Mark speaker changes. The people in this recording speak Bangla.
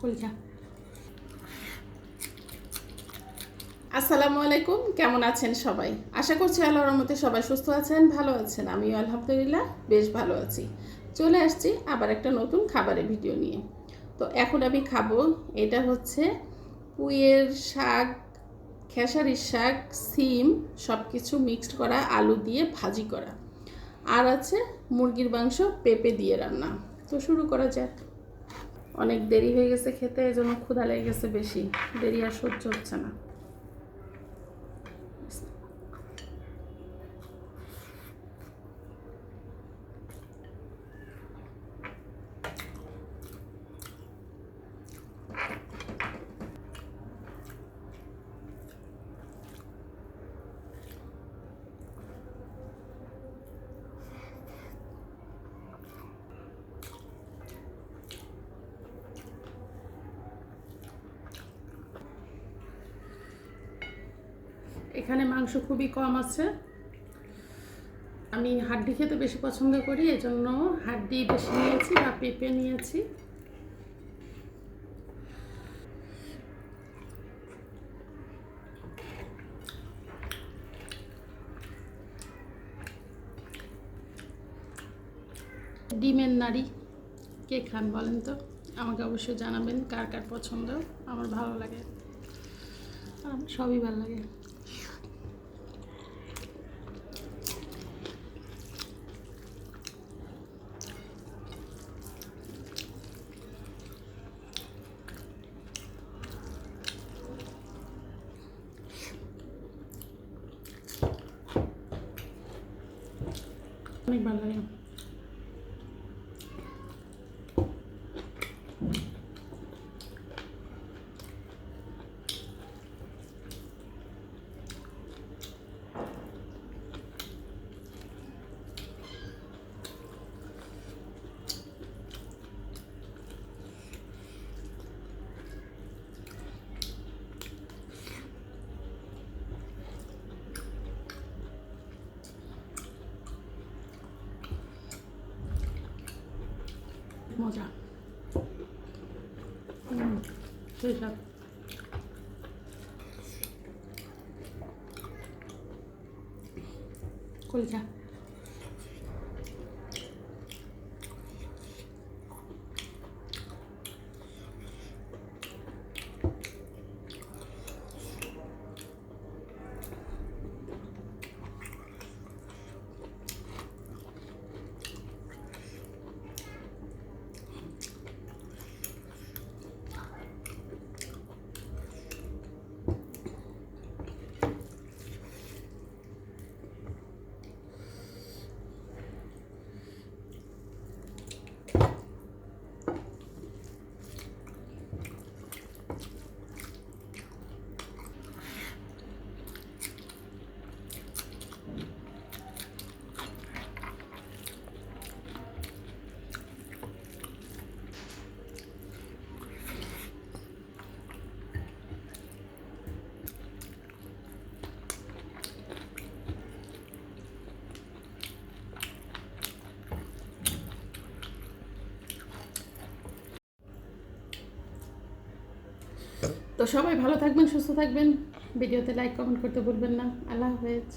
Speaker 1: কলজা। আসসালামু আলাইকুম, কেমন আছেন সবাই? আশা করছি আল্লাহর রহমতে সবাই সুস্থ আছেন, ভালো আছেন। আমিও আলহামদুলিল্লাহ বেশ ভালো আছি। চলে আসছি আবার একটা নতুন খাবারের ভিডিও নিয়ে। তো এখন আমি খাবো, এটা হচ্ছে পুঁইয়ের শাক, খেসারির শাক, সিম সব কিছু মিক্সড করা, আলু দিয়ে ভাজি করা, আর আছে মুরগির মাংস পেঁপে দিয়ে রান্না। তো শুরু করা যাক। অনেক দেরি হয়ে গেছে খেতে, এজন্য ক্ষুধা লেগে গেছে বেশি, দেরি আর সহ্য হচ্ছে না। এখানে মাংস খুবই কম আছে, আমি হাড্ডি খেতে বেশি পছন্দ করি, এজন্য হাড্ডি বেশি নিয়েছি বা পেঁপে নিয়েছি। ডিমের নাড়ি কে খান বলেন তো? আমাকে অবশ্যই জানাবেন কার কার পছন্দ। আমার ভালো লাগে, আমার সবই ভালো লাগে। অনেক ভালো লাগে। মজা। সেই সব কলজা। তো সবাই ভালো থাকবেন, সুস্থ থাকবেন। ভিডিওতে লাইক কমেন্ট করতে ভুলবেন না। আল্লাহ হাফেজ।